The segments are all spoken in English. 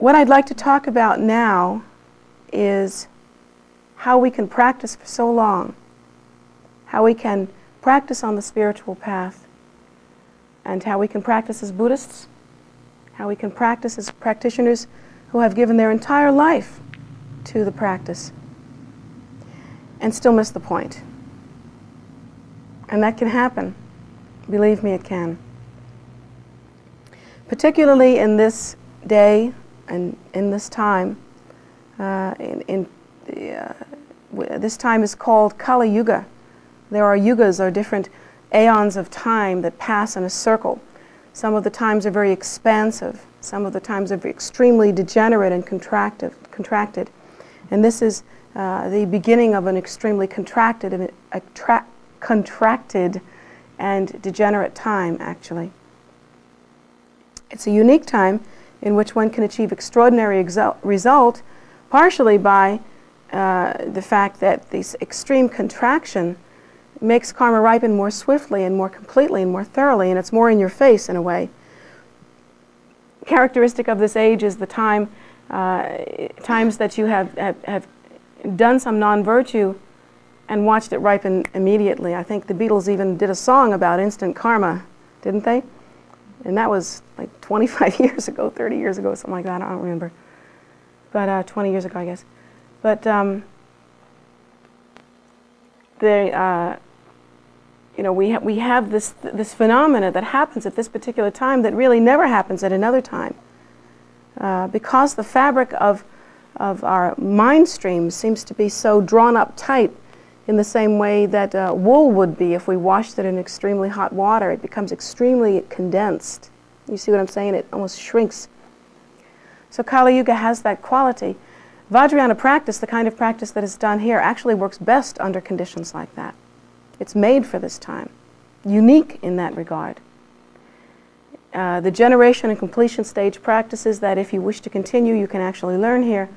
What I'd like to talk about now is how we can practice for so long, how we can practice on the spiritual path, and how we can practice as Buddhists, how we can practice as practitioners who have given their entire life to the practice and still miss the point. And that can happen. Believe me, it can. Particularly in this day and in this time, this time is called Kali Yuga. There are yugas, or different aeons of time that pass in a circle. Some of the times are very expansive. Some of the times are extremely degenerate and contracted. And this is the beginning of an extremely contracted and degenerate time, actually. It's a unique time in which one can achieve extraordinary result, partially by the fact that this extreme contraction makes karma ripen more swiftly and more completely and more thoroughly, and it's more in your face in a way. Characteristic of this age is the times that you have done some non-virtue and watched it ripen immediately. I think the Beatles even did a song about instant karma, didn't they? And that was like 25 years ago, 30 years ago, something like that. I don't remember. But 20 years ago, I guess. But we have this phenomena that happens at this particular time that really never happens at another time, because the fabric of our mind stream seems to be so drawn up tight, in the same way that wool would be if we washed it in extremely hot water. It becomes extremely condensed. You see what I'm saying? It almost shrinks. So Kali Yuga has that quality. Vajrayana practice, the kind of practice that is done here, actually works best under conditions like that. It's made for this time, unique in that regard. The generation and completion stage practices that, if you wish to continue, you can actually learn here,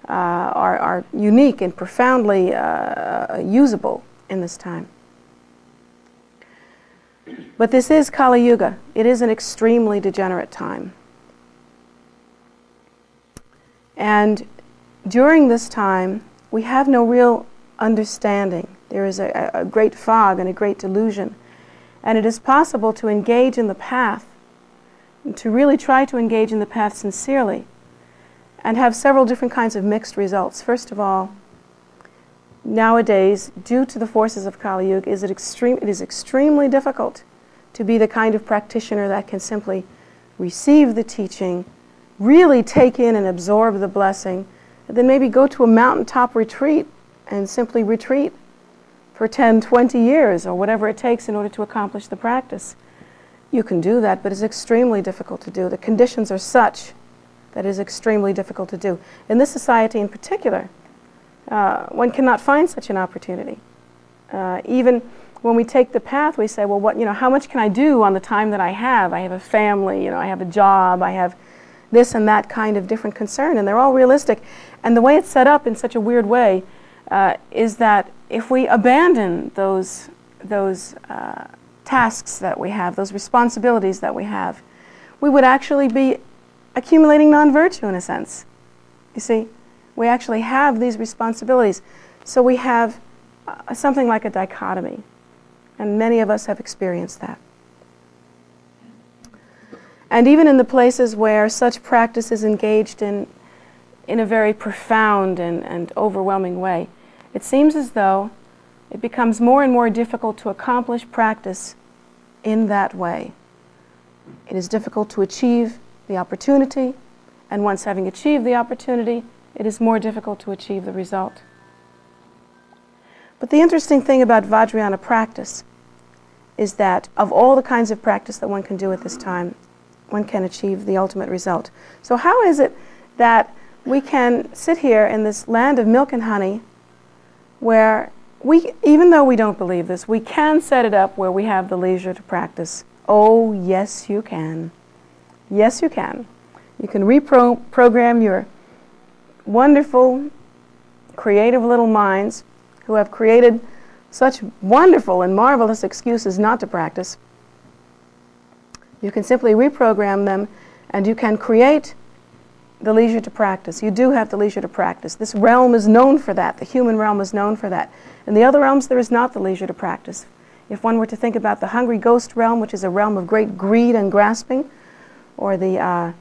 are unique and profoundly usable in this time. But this is Kali Yuga. It is an extremely degenerate time. And during this time, we have no real understanding. There is a great fog and a great delusion. And it is possible to engage in the path, to really try to engage in the path sincerely, and have several different kinds of mixed results. First of all, nowadays, due to the forces of Kali Yuga, it is extremely difficult to be the kind of practitioner that can simply receive the teaching, really take in and absorb the blessing, and then maybe go to a mountaintop retreat and simply retreat for 10, 20 years, or whatever it takes in order to accomplish the practice. You can do that, but it's extremely difficult to do. The conditions are such that it is extremely difficult to do. In this society in particular, one cannot find such an opportunity. Even when we take the path, we say, well, how much can I do on the time that I have? I have a family, I have a job, I have this and that kind of different concern, and they're all realistic. And the way it's set up in such a weird way is that if we abandon those tasks that we have, those responsibilities that we have, we would actually be accumulating non-virtue in a sense. You see, we actually have these responsibilities. So we have something like a dichotomy, and many of us have experienced that. And even in the places where such practice is engaged in a very profound and overwhelming way, it seems as though it becomes more and more difficult to accomplish practice in that way. It is difficult to achieve the opportunity, and once having achieved the opportunity, it is more difficult to achieve the result. But the interesting thing about Vajrayana practice is that of all the kinds of practice that one can do at this time, one can achieve the ultimate result. So how is it that we can sit here in this land of milk and honey where even though we don't believe this, we can set it up where we have the leisure to practice? Oh, yes, you can. Yes, you can. You can reprogram your wonderful, creative little minds who have created such wonderful and marvelous excuses not to practice. You can simply reprogram them, and you can create the leisure to practice. You do have the leisure to practice. This realm is known for that. The human realm is known for that. In the other realms, there is not the leisure to practice. If one were to think about the hungry ghost realm, which is a realm of great greed and grasping, or the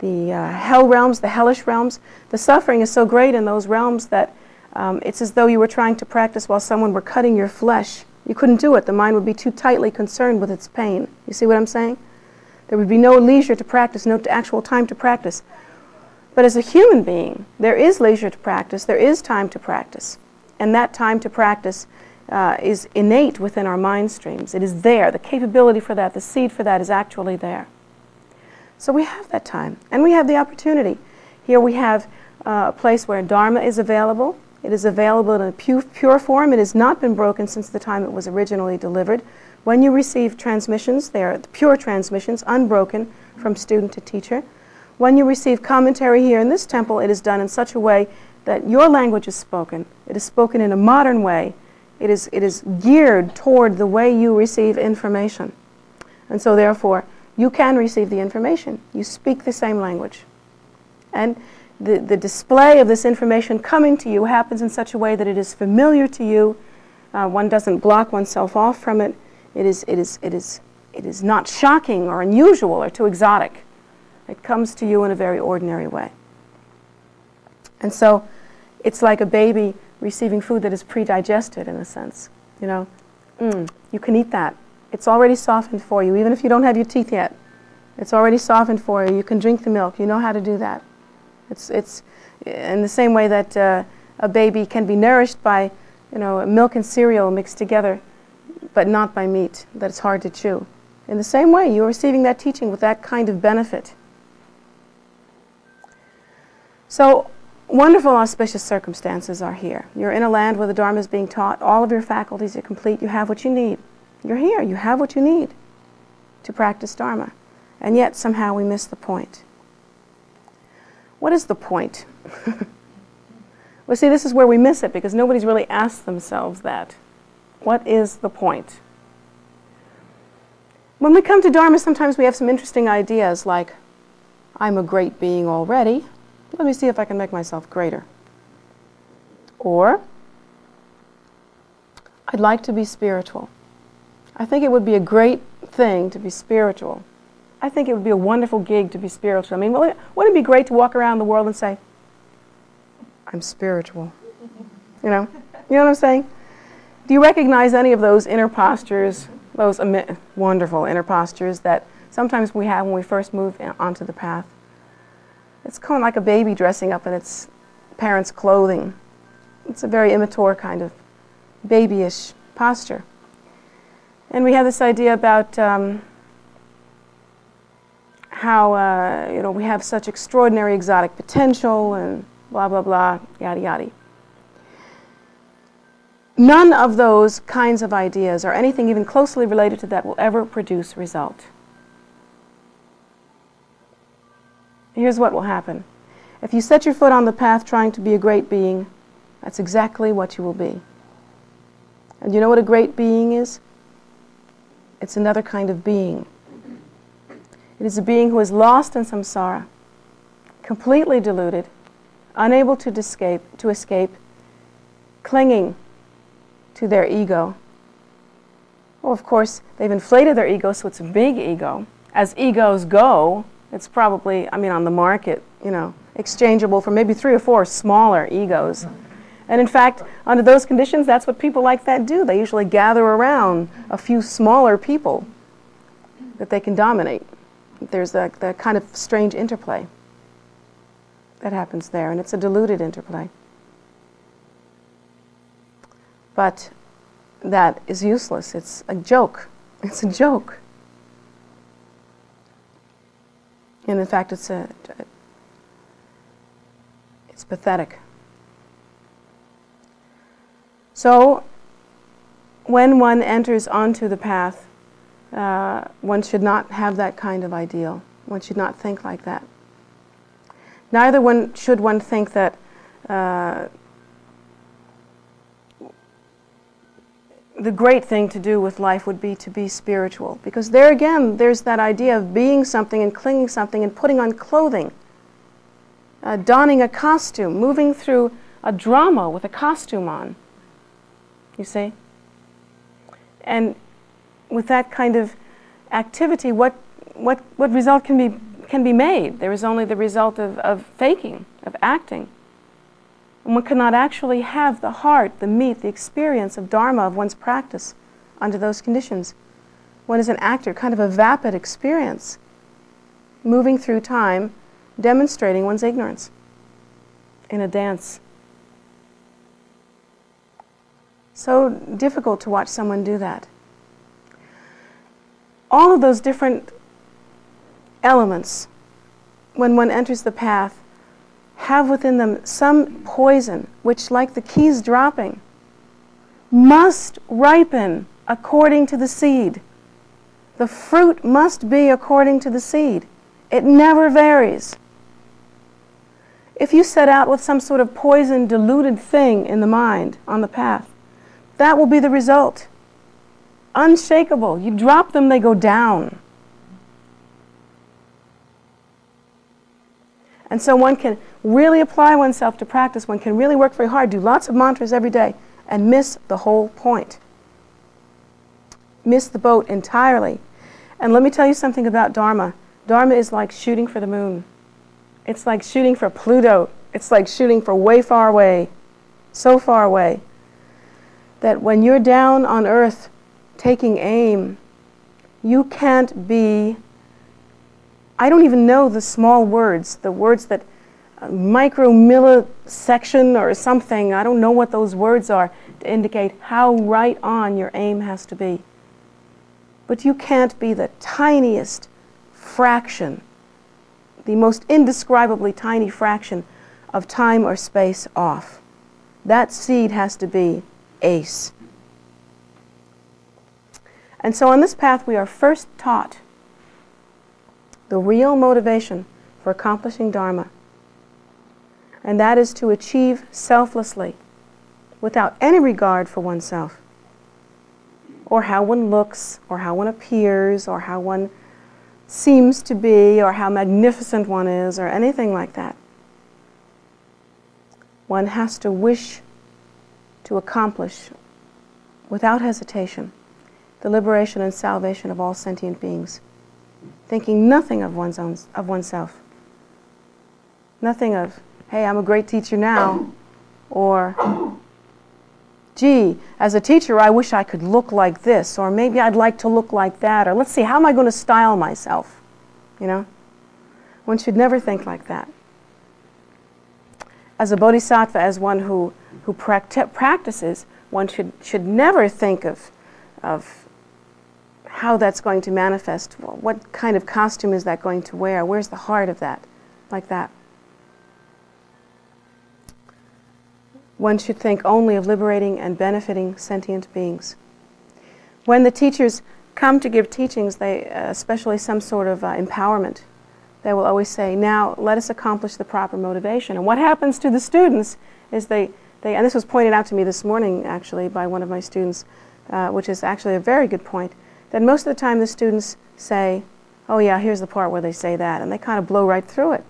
hell realms, the hellish realms, the suffering is so great in those realms that it's as though you were trying to practice while someone were cutting your flesh. You couldn't do it. The mind would be too tightly concerned with its pain. You see what I'm saying? There would be no leisure to practice, no actual time to practice. But as a human being, there is leisure to practice, there is time to practice. And that time to practice is innate within our mind streams. It is there. The capability for that, the seed for that is actually there. So we have that time, and we have the opportunity. Here we have a place where Dharma is available. It is available in a pure form. It has not been broken since the time it was originally delivered. When you receive transmissions, they are pure transmissions, unbroken from student to teacher. When you receive commentary here in this temple, it is done in such a way that your language is spoken. It is spoken in a modern way. It is geared toward the way you receive information. And so therefore, you can receive the information. You speak the same language. And the display of this information coming to you happens in such a way that it is familiar to you. One doesn't block oneself off from it. It is not shocking or unusual or too exotic. It comes to you in a very ordinary way. And so it's like a baby receiving food that is pre-digested, in a sense. You know, you can eat that. It's already softened for you, even if you don't have your teeth yet. It's already softened for you. You can drink the milk. You know how to do that. It's in the same way that a baby can be nourished by, you know, milk and cereal mixed together, but not by meat, that it's hard to chew. In the same way, you're receiving that teaching with that kind of benefit. So, wonderful auspicious circumstances are here. You're in a land where the Dharma is being taught. All of your faculties are complete. You have what you need. You're here. You have what you need to practice Dharma. And yet, somehow, we miss the point. What is the point? Well, see, this is where we miss it, because nobody's really asked themselves that. What is the point? When we come to Dharma, sometimes we have some interesting ideas like, I'm a great being already. Let me see if I can make myself greater. Or, I'd like to be spiritual. I think it would be a great thing to be spiritual. I think it would be a wonderful gig to be spiritual. I mean, wouldn't it be great to walk around the world and say, I'm spiritual? You know what I'm saying? Do you recognize any of those inner postures, those wonderful inner postures that sometimes we have when we first move onto the path? It's kind of like a baby dressing up in its parents' clothing. It's a very immature kind of babyish posture. And we have this idea about how we have such extraordinary exotic potential and blah, blah, blah, yada, yada. None of those kinds of ideas or anything even closely related to that will ever produce result. Here's what will happen. If you set your foot on the path trying to be a great being, that's exactly what you will be. And you know what a great being is? It's another kind of being. It is a being who is lost in samsara, completely deluded, unable to escape, clinging to their ego. Well, of course, they've inflated their ego, so it's a big ego. As egos go, it's probably, on the market, exchangeable for maybe 3 or 4 smaller egos. And in fact, under those conditions, that's what people like that do. They usually gather around a few smaller people that they can dominate. There's the kind of strange interplay that happens there, and it's a deluded interplay. But that is useless. It's a joke. It's a joke. And in fact, it's pathetic. So, when one enters onto the path, one should not have that kind of ideal. One should not think like that. Neither should one think that the great thing to do with life would be to be spiritual. Because there again, there's that idea of being something and clinging something and putting on clothing. donning a costume, moving through a drama with a costume on. You see? And with that kind of activity, what result can be made? There is only the result of faking, of acting. And one cannot actually have the heart, the meat, the experience of Dharma, of one's practice, under those conditions. One is an actor, kind of a vapid experience, moving through time, demonstrating one's ignorance in a dance. So difficult to watch someone do that. All of those different elements, when one enters the path, have within them some poison, which, like the keys dropping, must ripen according to the seed. The fruit must be according to the seed. It never varies. If you set out with some sort of poison, diluted thing in the mind on the path, that will be the result. Unshakable. You drop them, they go down. And so one can really apply oneself to practice. One can really work very hard, do lots of mantras every day, and miss the whole point. Miss the boat entirely. And let me tell you something about Dharma. Dharma is like shooting for the moon. It's like shooting for Pluto. It's like shooting for way far away, so far away, that when you're down on earth taking aim, you can't be, I don't even know the small words, the words that micro-millisection or something, I don't know what those words are to indicate how right on your aim has to be. But you can't be the tiniest fraction, the most indescribably tiny fraction of time or space off. That seed has to be ace. And so on this path we are first taught the real motivation for accomplishing Dharma. And that is to achieve selflessly, without any regard for oneself, or how one looks, or how one appears, or how one seems to be, or how magnificent one is, or anything like that. One has to wish to accomplish, without hesitation, the liberation and salvation of all sentient beings, thinking nothing of oneself. Nothing of, hey, I'm a great teacher now, or, gee, as a teacher I wish I could look like this, or maybe I'd like to look like that, or let's see, how am I going to style myself? You know? One should never think like that. As a bodhisattva, as one who practices, one should never think of how that's going to manifest. What kind of costume is that going to wear? Where's the heart of that? Like that. One should think only of liberating and benefiting sentient beings. When the teachers come to give teachings, they, especially some sort of empowerment, they will always say, now let us accomplish the proper motivation. And what happens to the students is they and this was pointed out to me this morning actually by one of my students, which is actually a very good point, that most of the time the students say, oh yeah, here's the part where they say that, and they kind of blow right through it.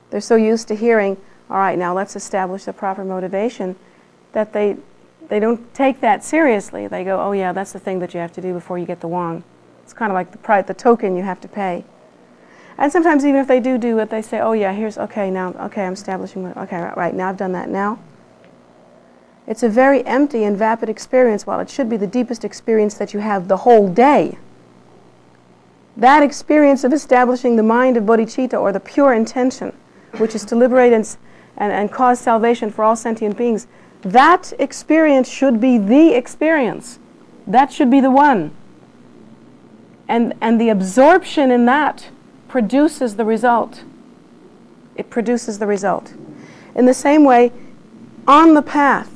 They're so used to hearing, all right, now let's establish the proper motivation, that they don't take that seriously. They go, oh yeah, that's the thing that you have to do before you get the wang. It's kind of like the token you have to pay. And sometimes even if they do it, they say, oh yeah, here's, okay, now, okay, I'm establishing, okay, right, now I've done that now. It's a very empty and vapid experience, while it should be the deepest experience that you have the whole day. That experience of establishing the mind of bodhicitta, or the pure intention, which is to liberate and cause salvation for all sentient beings, that experience should be the experience. That should be the one. And the absorption in that produces the result. It produces the result. In the same way, on the path,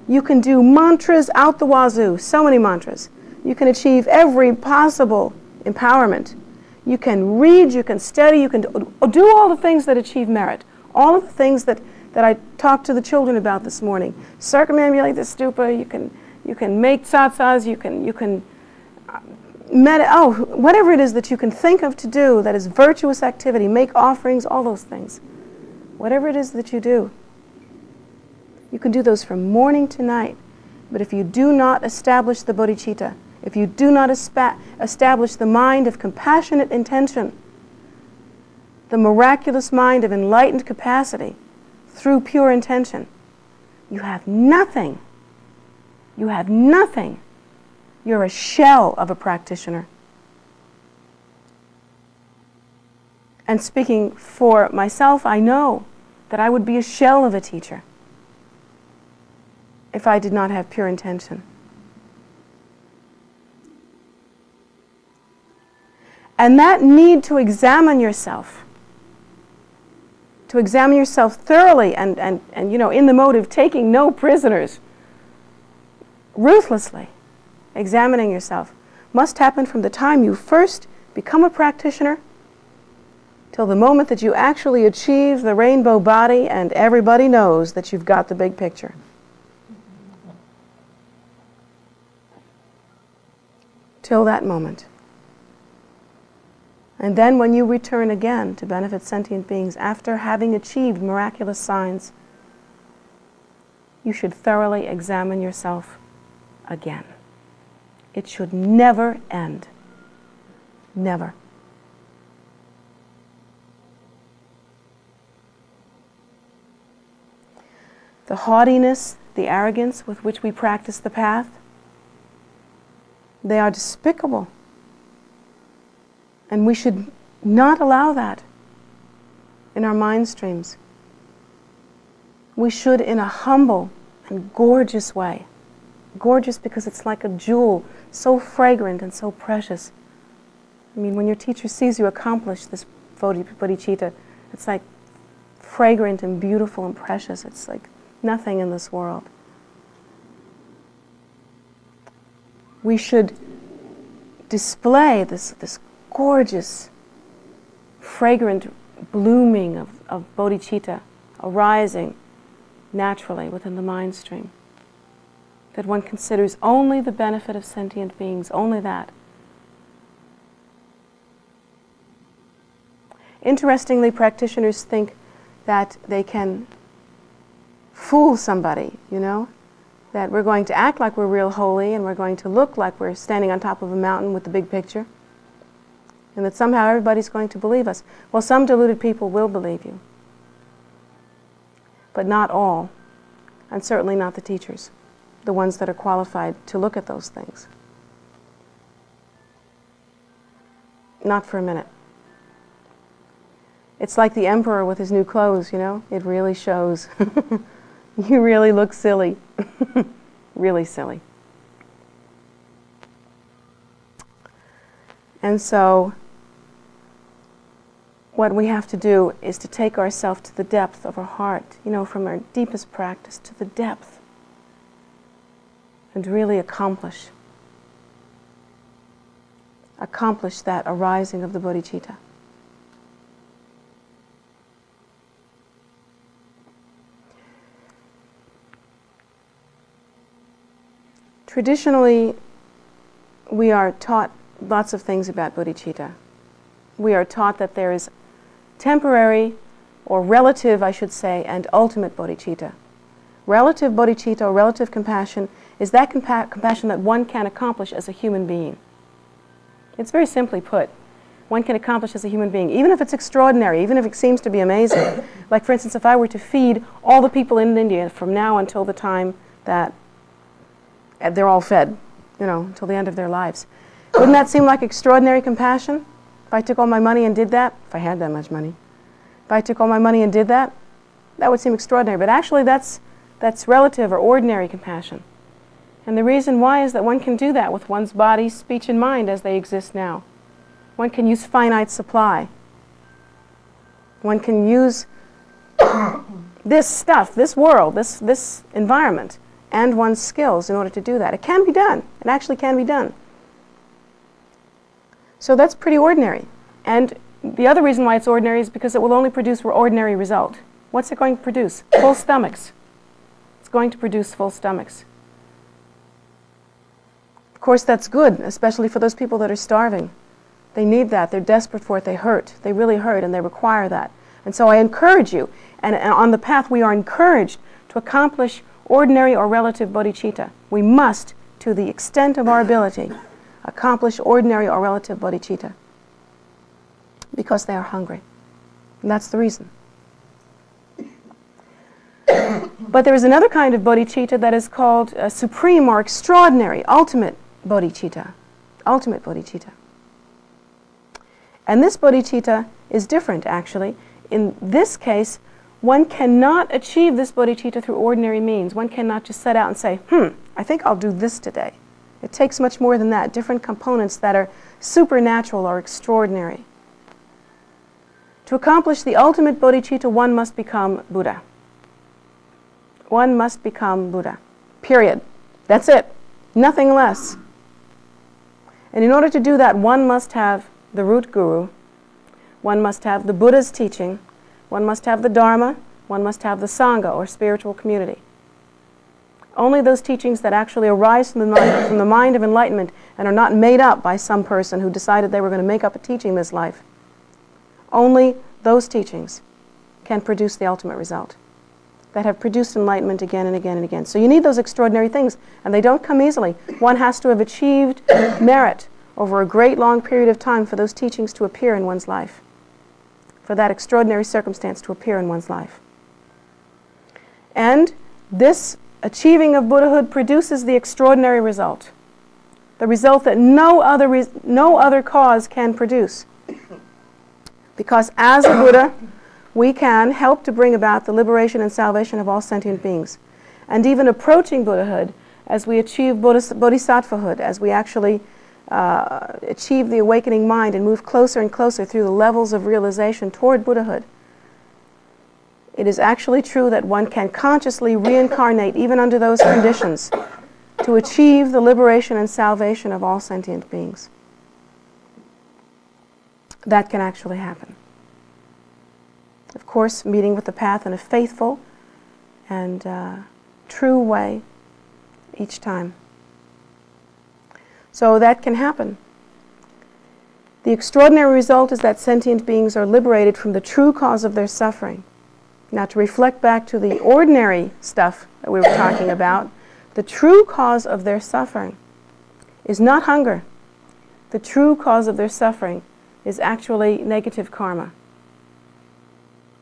you can do mantras out the wazoo, so many mantras. You can achieve every possible empowerment. You can read, you can study, you can do all the things that achieve merit. All of the things that I talked to the children about this morning. Circumambulate the stupa, you can make tsatsas, you can whatever it is that you can think of to do that is virtuous activity, make offerings, all those things. Whatever it is that you do, you can do those from morning to night. But if you do not establish the bodhicitta, if you do not establish the mind of compassionate intention, the miraculous mind of enlightened capacity through pure intention, you have nothing. You have nothing. You're a shell of a practitioner. And speaking for myself, I know that I would be a shell of a teacher if I did not have pure intention. And that need to examine yourself thoroughly and in the mode of taking no prisoners, ruthlessly examining yourself, must happen from the time you first become a practitioner till the moment that you actually achieve the rainbow body and everybody knows that you've got the big picture. Till that moment. And then when you return again to benefit sentient beings after having achieved miraculous signs, you should thoroughly examine yourself again. It should never end. Never. The haughtiness, the arrogance with which we practice the path, they are despicable. And we should not allow that in our mind streams. We should, in a humble and gorgeous way, gorgeous because it's like a jewel, so fragrant and so precious. I mean, when your teacher sees you accomplish this bodhicitta, it's like fragrant and beautiful and precious. It's like nothing in this world. We should display this gorgeous, fragrant blooming of bodhicitta arising naturally within the mind stream. That one considers only the benefit of sentient beings, only that. Interestingly, practitioners think that they can fool somebody, that we're going to act like we're real holy and we're going to look like we're standing on top of a mountain with the big picture, and that somehow everybody's going to believe us. Well, some deluded people will believe you, but not all, and certainly not the teachers, the ones that are qualified to look at those things. Not for a minute. It's like the emperor with his new clothes, it really shows. You really look silly. Really silly. And so, what we have to do is to take ourselves to the depth of our heart, from our deepest practice to the depth, and really accomplish that arising of the bodhicitta. Traditionally, we are taught lots of things about bodhicitta. We are taught that there is temporary, or relative, I should say, and ultimate bodhicitta. Relative bodhicitta, or relative compassion, is that compassion that one can accomplish as a human being. It's very simply put. One can accomplish as a human being, even if it's extraordinary, even if it seems to be amazing. Like, for instance, if I were to feed all the people in India from now until the time that they're all fed, until the end of their lives. Wouldn't that seem like extraordinary compassion? If I took all my money and did that, if I had that much money, if I took all my money and did that, that would seem extraordinary. But actually that's relative or ordinary compassion. And the reason why is that one can do that with one's body, speech, and mind as they exist now. One can use finite supply. One can use this stuff, this world, this environment, and one's skills in order to do that. It can be done. It actually can be done. So that's pretty ordinary. And the other reason why it's ordinary is because it will only produce an ordinary result. What's it going to produce? Full stomachs. It's going to produce full stomachs. course, that's good, especially for those people that are starving. They need that. They're desperate for it. They hurt. They really hurt, and they require that. And so I encourage you, and on the path we are encouraged to accomplish ordinary or relative bodhicitta. We must, to the extent of our ability, accomplish ordinary or relative bodhicitta because they are hungry. And that's the reason. But there is another kind of bodhicitta that is called supreme or extraordinary, ultimate bodhicitta. Ultimate bodhicitta. And this bodhicitta is different, actually. In this case, one cannot achieve this bodhicitta through ordinary means. One cannot just set out and say, I think I'll do this today. It takes much more than that, different components that are supernatural or extraordinary. To accomplish the ultimate bodhicitta, one must become Buddha. One must become Buddha. Period. That's it. Nothing less. And in order to do that, one must have the root guru, one must have the Buddha's teaching, one must have the Dharma, one must have the Sangha, or spiritual community. Only those teachings that actually arise from the mind of enlightenment and are not made up by some person who decided they were going to make up a teaching this life, only those teachings can produce the ultimate result, that have produced enlightenment again and again and again. So you need those extraordinary things, and they don't come easily. One has to have achieved merit over a great long period of time for those teachings to appear in one's life, for that extraordinary circumstance to appear in one's life. And this achieving of Buddhahood produces the extraordinary result, the result that no other cause can produce. Because as a Buddha, we can help to bring about the liberation and salvation of all sentient beings. And even approaching Buddhahood, as we achieve bodhisattvahood, as we actually achieve the awakening mind and move closer and closer through the levels of realization toward Buddhahood, it is actually true that one can consciously reincarnate, even under those conditions, to achieve the liberation and salvation of all sentient beings. That can actually happen. Of course, meeting with the path in a faithful and true way each time. So that can happen. The extraordinary result is that sentient beings are liberated from the true cause of their suffering. Now, to reflect back to the ordinary stuff that we were talking about, the true cause of their suffering is not hunger. The true cause of their suffering is actually negative karma.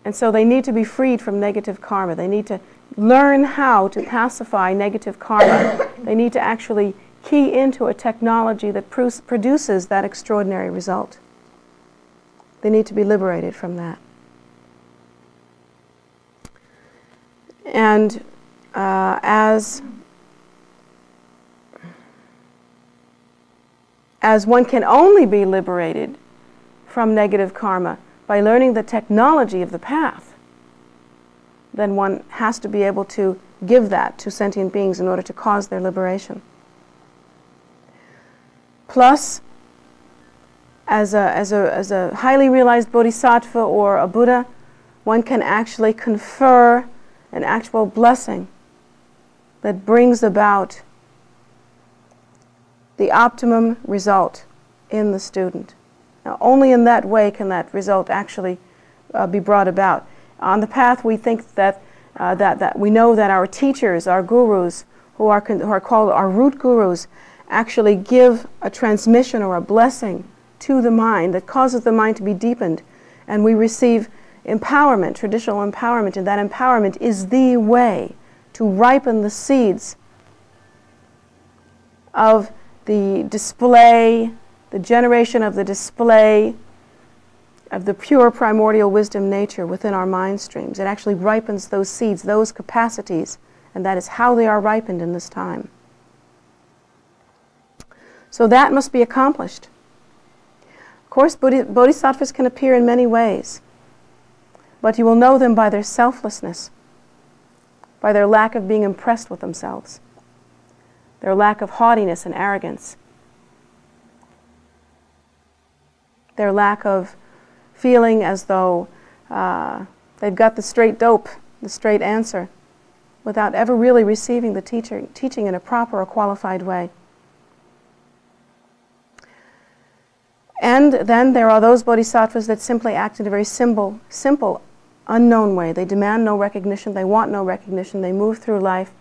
And so they need to be freed from negative karma. They need to learn how to pacify negative karma. They need to actually key into a technology that produces that extraordinary result. They need to be liberated from that. And as one can only be liberated from negative karma by learning the technology of the path, then one has to be able to give that to sentient beings in order to cause their liberation. Plus, as a highly realized bodhisattva or a Buddha, one can actually confer an actual blessing that brings about the optimum result in the student. Now, only in that way can that result actually be brought about. On the path, we think that we know that our teachers, our gurus, who are called our root gurus, actually give a transmission or a blessing to the mind that causes the mind to be deepened, and we receive empowerment, traditional empowerment, and that empowerment is the way to ripen the seeds of the display, the generation of the display of the pure primordial wisdom nature within our mind streams. It actually ripens those seeds, those capacities, and that is how they are ripened in this time. So that must be accomplished. Of course, bodhisattvas can appear in many ways, but you will know them by their selflessness, by their lack of being impressed with themselves, their lack of haughtiness and arrogance, their lack of feeling as though they've got the straight dope, the straight answer, without ever really receiving the teaching in a proper or qualified way. And then there are those bodhisattvas that simply act in a very simple, unknown way. They demand no recognition, they want no recognition, they move through life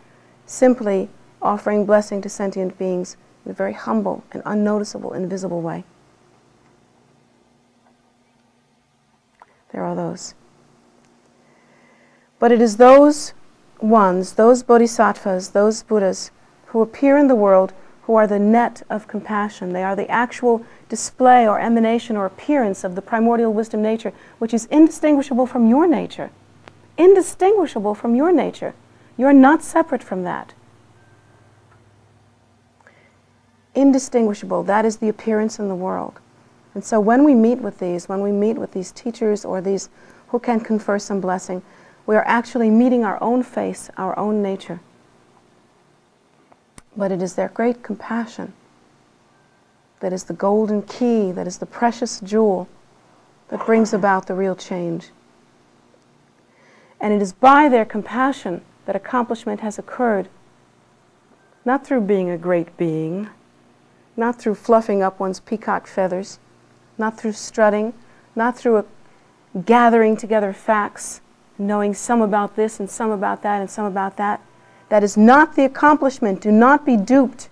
simply offering blessing to sentient beings in a very humble and unnoticeable, invisible way. There are those. But it is those ones, those bodhisattvas, those Buddhas, who appear in the world, who are the net of compassion. They are the actual display or emanation or appearance of the primordial wisdom nature, which is indistinguishable from your nature. Indistinguishable from your nature. You're not separate from that. Indistinguishable. That is the appearance in the world. And so when we meet with these teachers or these who can confer some blessing, we are actually meeting our own face, our own nature. But it is their great compassion that is the golden key, that is the precious jewel that brings about the real change. And it is by their compassion that accomplishment has occurred, not through being a great being, not through fluffing up one's peacock feathers, not through strutting, not through gathering together facts, knowing some about this and some about that and some about that. That is not the accomplishment. Do not be duped.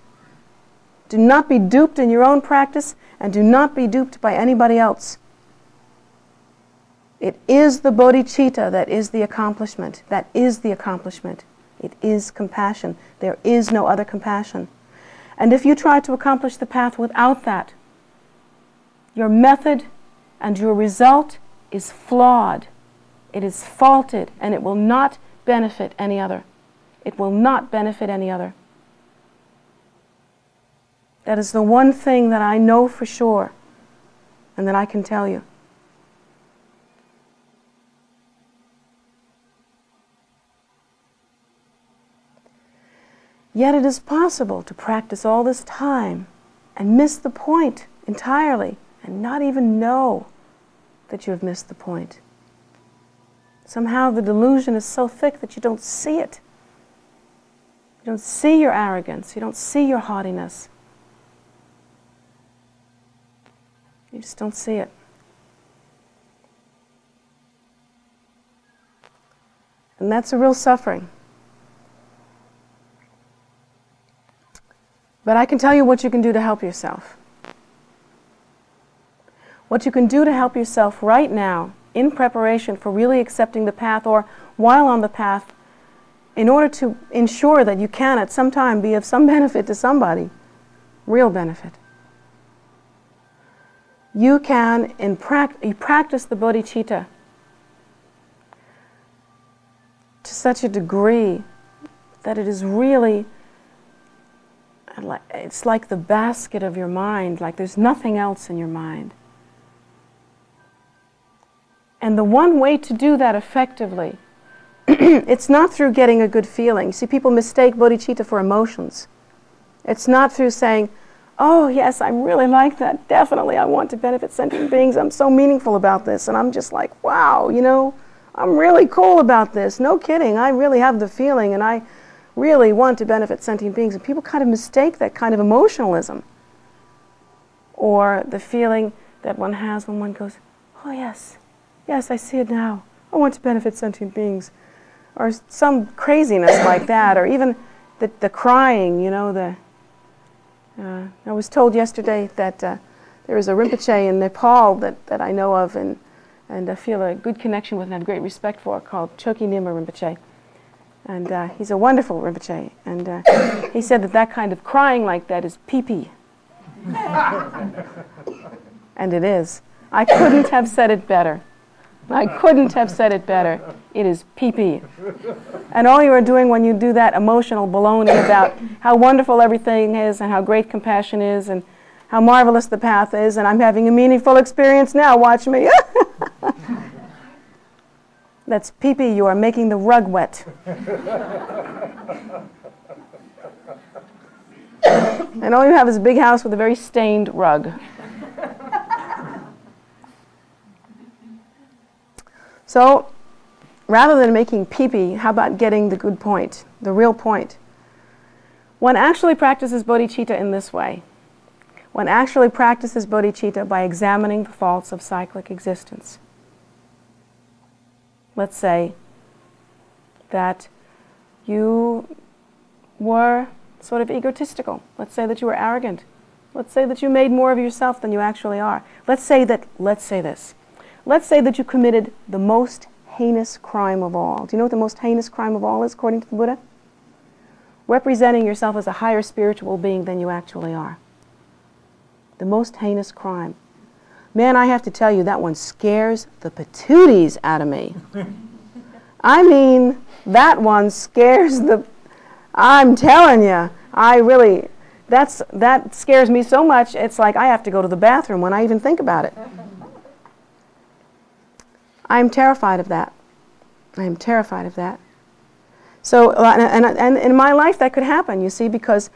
Do not be duped in your own practice, and do not be duped by anybody else. It is the bodhicitta that is the accomplishment. That is the accomplishment. It is compassion. There is no other compassion. And if you try to accomplish the path without that, your method and your result is flawed. It is faulted, and it will not benefit any other. It will not benefit any other. That is the one thing that I know for sure and that I can tell you. Yet it is possible to practice all this time and miss the point entirely and not even know that you have missed the point. Somehow the delusion is so thick that you don't see it. You don't see your arrogance. You don't see your haughtiness. You just don't see it. And that's a real suffering. But I can tell you what you can do to help yourself. What you can do to help yourself right now, in preparation for really accepting the path, or while on the path, in order to ensure that you can at some time be of some benefit to somebody, real benefit. You can, you practice the bodhicitta to such a degree that it is really, it's like the basket of your mind, like there's nothing else in your mind. And the one way to do that effectively, it's not through getting a good feeling. See, people mistake bodhicitta for emotions. It's not through saying, oh yes, I really like that, definitely I want to benefit sentient beings, I'm so meaningful about this, and I'm just like, wow, you know, I'm really cool about this, no kidding, I really have the feeling and I really want to benefit sentient beings. And people kind of mistake that kind of emotionalism, or the feeling that one has when one goes, oh yes, yes, I see it now, I want to benefit sentient beings, or some craziness like that, or even the crying, you know, I was told yesterday that there is a Rinpoche in Nepal that I know of and I feel a good connection with and have great respect for, called Choki Nyingma Rinpoche. And he's a wonderful Rinpoche. And he said that kind of crying like that is pee-pee. And it is. I couldn't have said it better. I couldn't have said it better. It is pee-pee. And all you are doing when you do that emotional baloney about how wonderful everything is and how great compassion is and how marvelous the path is and I'm having a meaningful experience now, watch me. That's pee-pee. You are making the rug wet. And all you have is a big house with a very stained rug. So, rather than making pee-pee, how about getting the good point, the real point? One actually practices bodhicitta in this way. one actually practices bodhicitta by examining the faults of cyclic existence. Let's say that you were sort of egotistical. Let's say that you were arrogant. Let's say that you made more of yourself than you actually are. Let's say this. Let's say that you committed the most heinous crime of all. Do you know what the most heinous crime of all is, according to the Buddha? Representing yourself as a higher spiritual being than you actually are. The most heinous crime. Man, I have to tell you, that one scares the patooties out of me. I mean, that one scares the... I'm telling you, that scares me so much, it's like I have to go to the bathroom when I even think about it. I'm terrified of that. I am terrified of that. So, and in my life that could happen, you see, because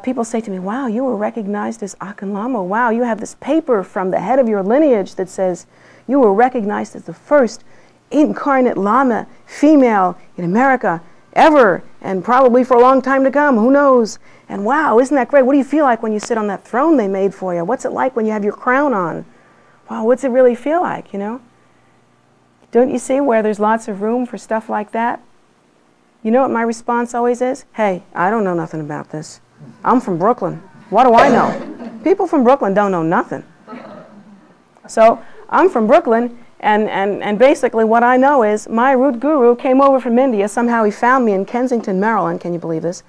people say to me, wow, you were recognized as Ahkon Lhamo. Wow, you have this paper from the head of your lineage that says you were recognized as the first incarnate Lama female in America ever, and probably for a long time to come, who knows? And wow, isn't that great? What do you feel like when you sit on that throne they made for you? What's it like when you have your crown on? Wow, what's it really feel like, you know? Don't you see where there's lots of room for stuff like that? You know what my response always is? Hey, I don't know nothing about this. I'm from Brooklyn. What do I know? People from Brooklyn don't know nothing. So I'm from Brooklyn, and basically what I know is my root guru came over from India. Somehow he found me in Kensington, Maryland, can you believe this,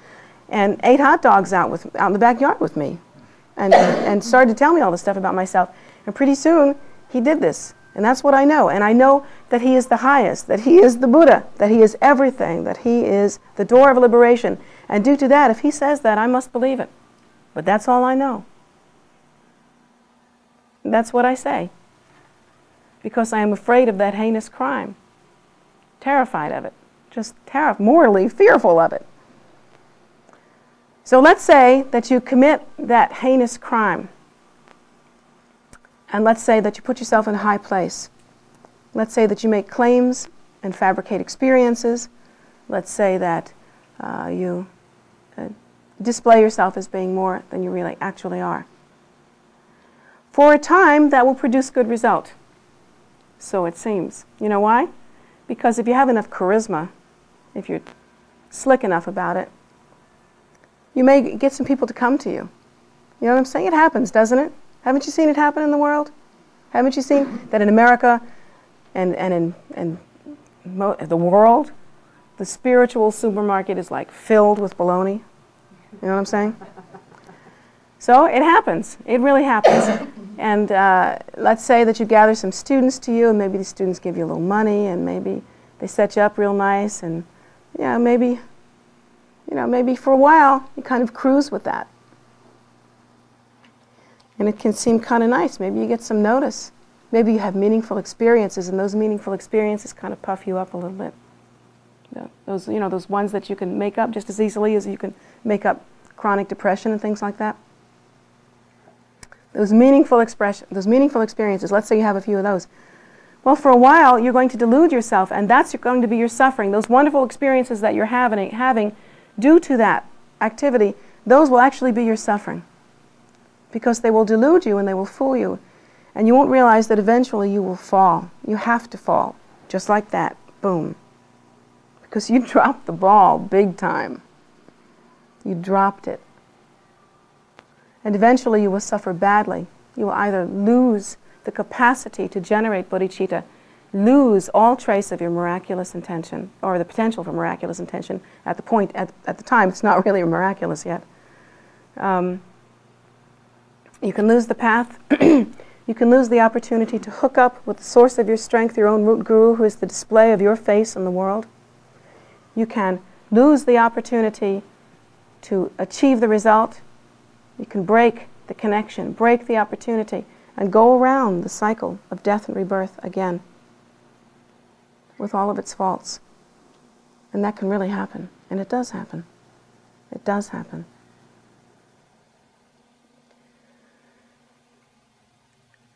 and ate hot dogs out in the backyard with me, and started to tell me all this stuff about myself. And pretty soon he did this. And that's what I know. And I know that he is the highest, that he is the Buddha, that he is everything, that he is the door of liberation. And due to that, if he says that, I must believe it. But that's all I know. That's what I say. Because I am afraid of that heinous crime. Terrified of it. Just morally fearful of it. So let's say that you commit that heinous crime. And let's say that you put yourself in a high place. Let's say that you make claims and fabricate experiences. Let's say that you display yourself as being more than you really actually are. For a time, that will produce good result. So it seems. You know why? Because if you have enough charisma, if you're slick enough about it, you may get some people to come to you. You know what I'm saying? It happens, doesn't it? Haven't you seen it happen in the world? Haven't you seen that in America and in the world, the spiritual supermarket is like filled with baloney? You know what I'm saying? So it happens. It really happens. And let's say that you gather some students to you, and maybe the students give you a little money, and maybe they set you up real nice, and yeah, maybe for a while you kind of cruise with that. And it can seem kind of nice. Maybe you get some notice. Maybe you have meaningful experiences, and those meaningful experiences kind of puff you up a little bit. Those ones that you can make up just as easily as you can make up chronic depression and things like that. Those meaningful experiences, let's say you have a few of those. Well, for a while, you're going to delude yourself, and that's going to be your suffering. Those wonderful experiences that you're having due to that activity, those will actually be your suffering. Because they will delude you and they will fool you. And you won't realize that eventually you will fall. You have to fall. Just like that. Boom. Because you dropped the ball big time. You dropped it. And eventually you will suffer badly. You will either lose the capacity to generate bodhicitta, lose all trace of your miraculous intention, or the potential for miraculous intention at the time. It's not really miraculous yet. You can lose the path. You can lose the opportunity to hook up with the source of your strength, your own root guru, who is the display of your face in the world. You can lose the opportunity to achieve the result. You can break the connection, break the opportunity, and go around the cycle of death and rebirth again with all of its faults. And that can really happen. And it does happen. It does happen.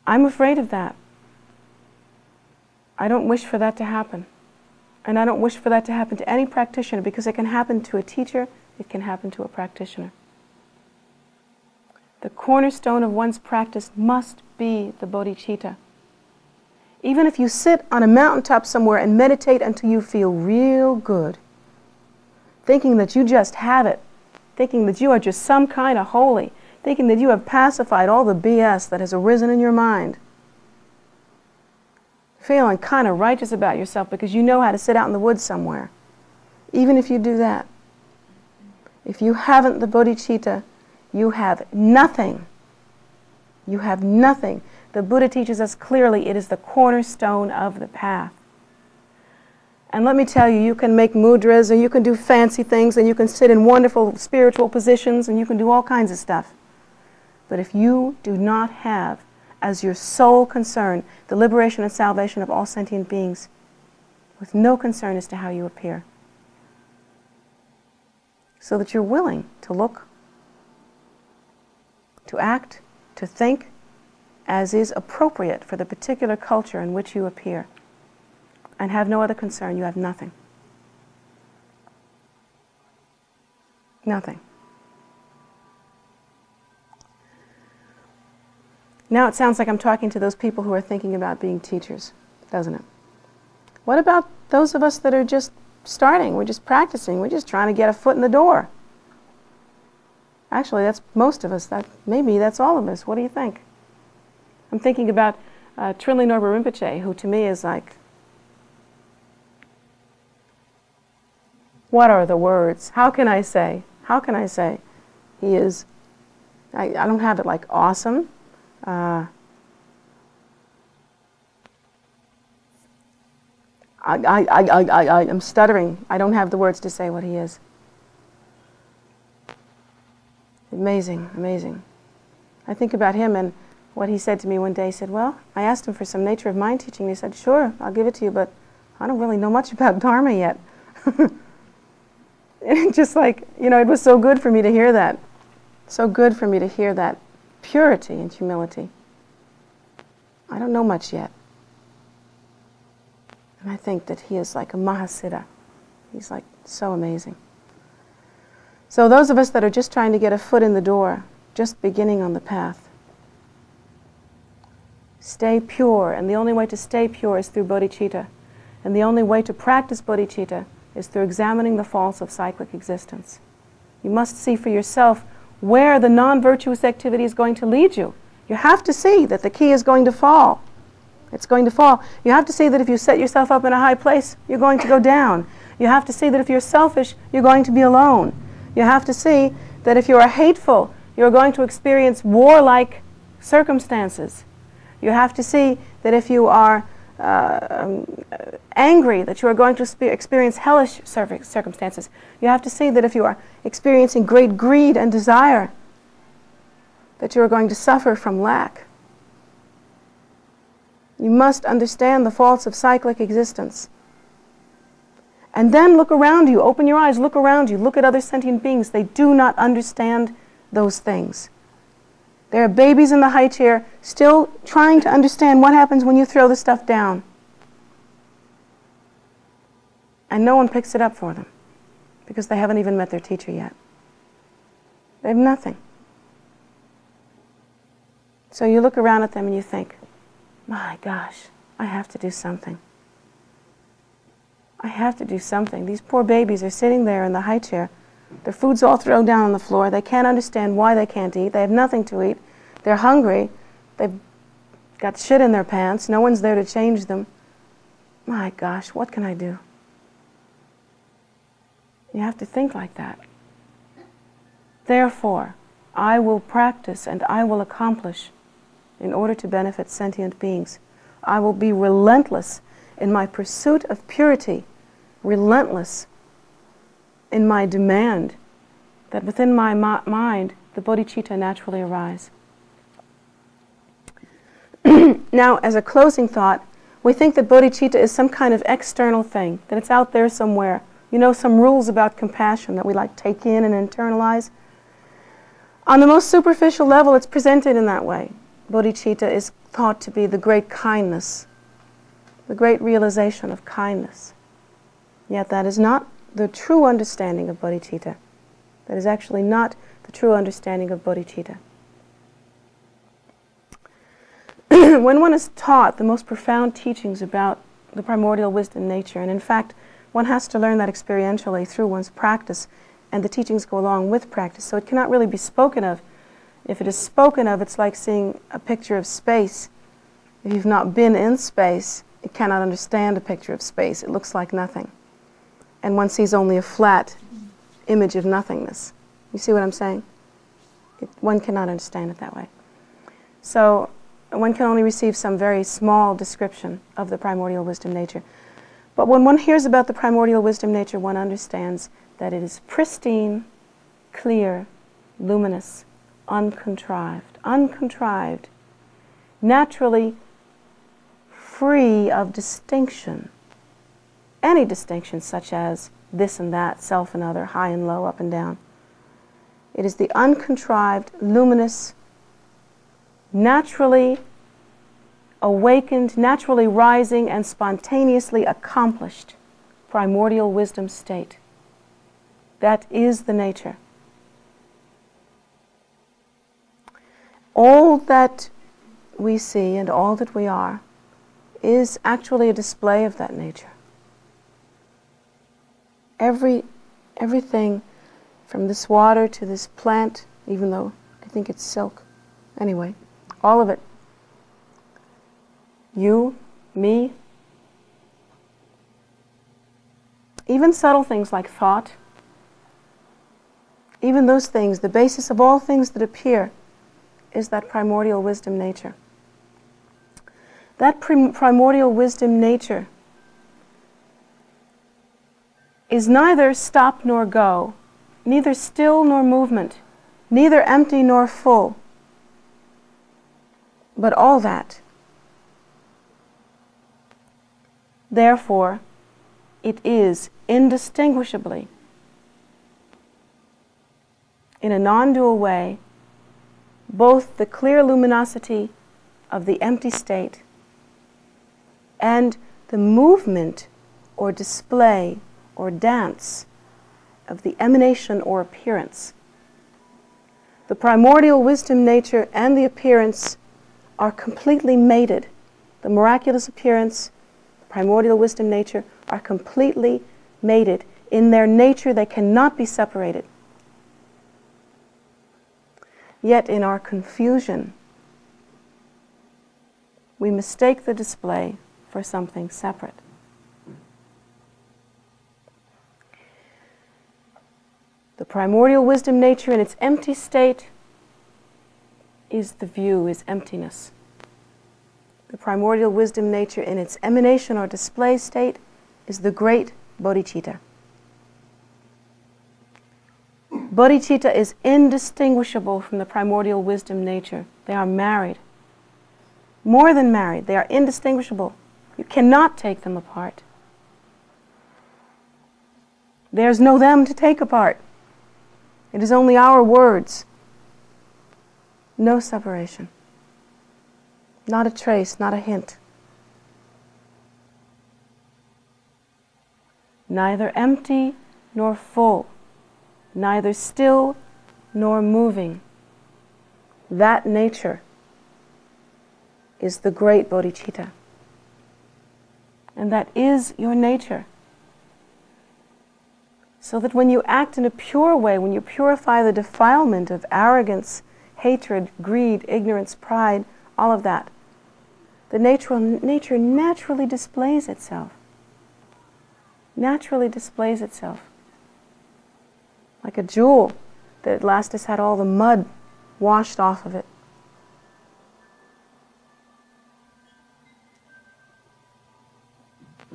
I'm afraid of that. I don't wish for that to happen. And I don't wish for that to happen to any practitioner, because it can happen to a teacher, it can happen to a practitioner. The cornerstone of one's practice must be the bodhicitta. Even if you sit on a mountaintop somewhere and meditate until you feel real good, thinking that you just have it, thinking that you are just some kind of holy, thinking that you have pacified all the BS that has arisen in your mind, feeling kind of righteous about yourself because you know how to sit out in the woods somewhere. Even if you do that, if you haven't the bodhicitta, you have nothing. You have nothing. The Buddha teaches us clearly it is the cornerstone of the path. And let me tell you, you can make mudras, and you can do fancy things, and you can sit in wonderful spiritual positions, and you can do all kinds of stuff. But if you do not have as your sole concern the liberation and salvation of all sentient beings, with no concern as to how you appear, so that you're willing to look, to act, to think as is appropriate for the particular culture in which you appear, and have no other concern, you have nothing. Nothing. Now it sounds like I'm talking to those people who are thinking about being teachers, doesn't it? What about those of us that are just starting, we're just practicing, we're just trying to get a foot in the door? Actually, that's most of us. Maybe that's all of us. What do you think? I'm thinking about Trinley Norba Rinpoche, who to me is like, what are the words? How can I say? How can I say? He is, I don't have it like awesome. I'm stuttering. I don't have the words to say what he is. Amazing, amazing. I think about him and what he said to me one day. He said, well, I asked him for some nature of mind teaching. He said, sure, I'll give it to you, but I don't really know much about Dharma yet. And just like, you know, it was so good for me to hear that. So good for me to hear that purity and humility. I don't know much yet. And I think that he is like a Bodhicitta. He's like so amazing. So those of us that are just trying to get a foot in the door, just beginning on the path, stay pure. And the only way to stay pure is through bodhicitta. And the only way to practice bodhicitta is through examining the faults of cyclic existence. You must see for yourself where the non-virtuous activity is going to lead you. You have to see that the key is going to fall. It's going to fall. You have to see that if you set yourself up in a high place, you're going to go down. You have to see that if you're selfish, you're going to be alone. You have to see that if you are hateful, you're going to experience warlike circumstances. You have to see that if you are angry, that you are going to experience hellish circumstances. You have to see that if you are experiencing great greed and desire, that you are going to suffer from lack. You must understand the faults of cyclic existence. And then look around you, open your eyes, look around you, look at other sentient beings. They do not understand those things. There are babies in the high chair still trying to understand what happens when you throw the stuff down. And no one picks it up for them because they haven't even met their teacher yet. They have nothing. So you look around at them and you think, my gosh, I have to do something. I have to do something. These poor babies are sitting there in the high chair. Their food's all thrown down on the floor. They can't understand why they can't eat. They have nothing to eat. They're hungry. They've got shit in their pants. No one's there to change them. My gosh, what can I do? You have to think like that. Therefore, I will practice and I will accomplish in order to benefit sentient beings. I will be relentless in my pursuit of purity, relentless in my demand that within my mind the bodhicitta naturally arise. Now, as a closing thought, we think that bodhicitta is some kind of external thing, that it's out there somewhere. You know, some rules about compassion that we like take in and internalize. On the most superficial level, it's presented in that way. Bodhicitta is thought to be the great kindness, the great realization of kindness. Yet that is not the true understanding of bodhicitta. That is actually not the true understanding of bodhicitta. when one is taught the most profound teachings about the primordial wisdom nature, and in fact, one has to learn that experientially through one's practice, and the teachings go along with practice, so it cannot really be spoken of. If it is spoken of, it's like seeing a picture of space. If you've not been in space, you cannot understand a picture of space. It looks like nothing. And one sees only a flat image of nothingness. You see what I'm saying? One cannot understand it that way. So one can only receive some very small description of the primordial wisdom nature. But when one hears about the primordial wisdom nature, one understands that it is pristine, clear, luminous, uncontrived, naturally free of distinction. Any distinction such as this and that, self and other, high and low, up and down. It is the uncontrived, luminous, naturally awakened, naturally rising, and spontaneously accomplished primordial wisdom state. That is the nature. All that we see and all that we are is actually a display of that nature. Everything from this water to this plant, even though I think it's silk. Anyway, all of it. You, me, even subtle things like thought, even those things, the basis of all things that appear is that primordial wisdom nature. That primordial wisdom nature is neither stop nor go, neither still nor movement, neither empty nor full, but all that. Therefore, it is indistinguishably, in a non-dual way, both the clear luminosity of the empty state and the movement or display or dance of the emanation or appearance. The primordial wisdom nature and the appearance are completely mated. The miraculous appearance, the primordial wisdom nature are completely mated. In their nature, they cannot be separated. Yet in our confusion, we mistake the display for something separate. The primordial wisdom nature in its empty state is the view, is emptiness. The primordial wisdom nature in its emanation or display state is the great Bodhicitta. Bodhicitta is indistinguishable from the primordial wisdom nature. They are married. More than married, they are indistinguishable. You cannot take them apart. There's no them to take apart. It is only our words. No separation. Not a trace, not a hint. Neither empty nor full, neither still nor moving. That nature is the great Bodhicitta. And that is your nature. So that when you act in a pure way, when you purify the defilement of arrogance, hatred, greed, ignorance, pride, all of that, the nature naturally displays itself. Naturally displays itself. Like a jewel that at last has had all the mud washed off of it.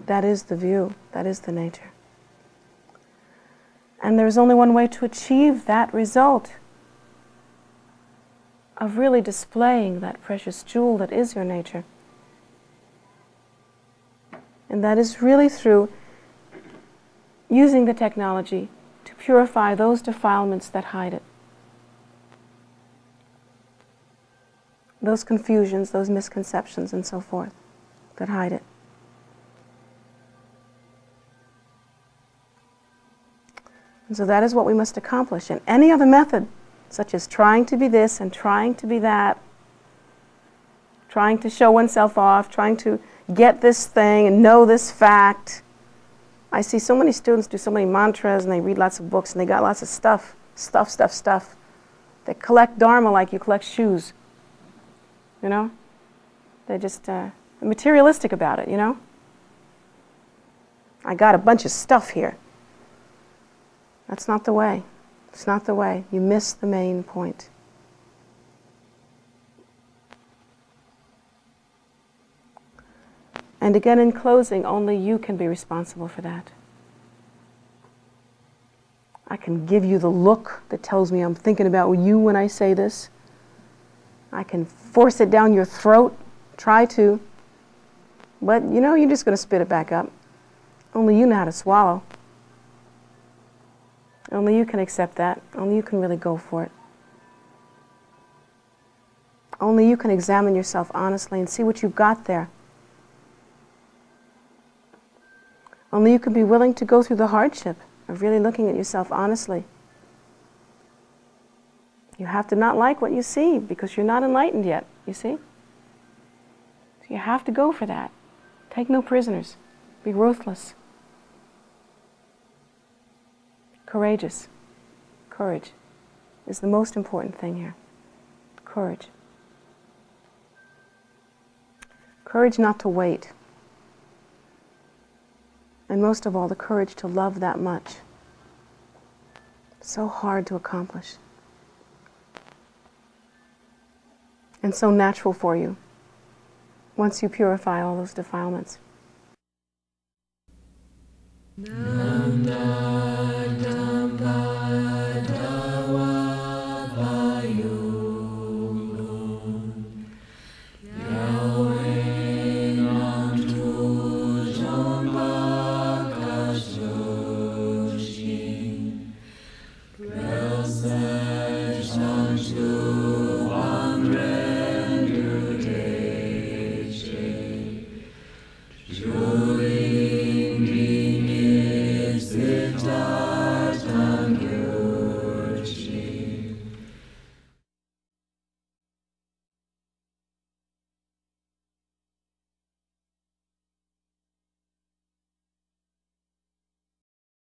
That is the view. That is the nature. And there is only one way to achieve that result of really displaying that precious jewel that is your nature. And that is really through using the technology to purify those defilements that hide it. Those confusions, those misconceptions, and so forth that hide it. And so that is what we must accomplish. And any other method, such as trying to be this and trying to be that, trying to show oneself off, trying to get this thing and know this fact. I see so many students do so many mantras and they read lots of books and they got lots of stuff. They collect Dharma like you collect shoes. You know? They're just materialistic about it, you know? I got a bunch of stuff here. That's not the way. It's not the way. You miss the main point. And again, in closing, only you can be responsible for that. I can give you the look that tells me I'm thinking about you when I say this. I can force it down your throat, try to. But you know, you're just going to spit it back up. Only you know how to swallow. Only you can accept that. Only you can really go for it. Only you can examine yourself honestly and see what you've got there. Only you can be willing to go through the hardship of really looking at yourself honestly. You have to not like what you see because you're not enlightened yet, you see? So you have to go for that. Take no prisoners. Be ruthless. Courageous. Courage is the most important thing here. Courage. Courage not to wait. And most of all, the courage to love that much. So hard to accomplish. And so natural for you once you purify all those defilements. Thank you.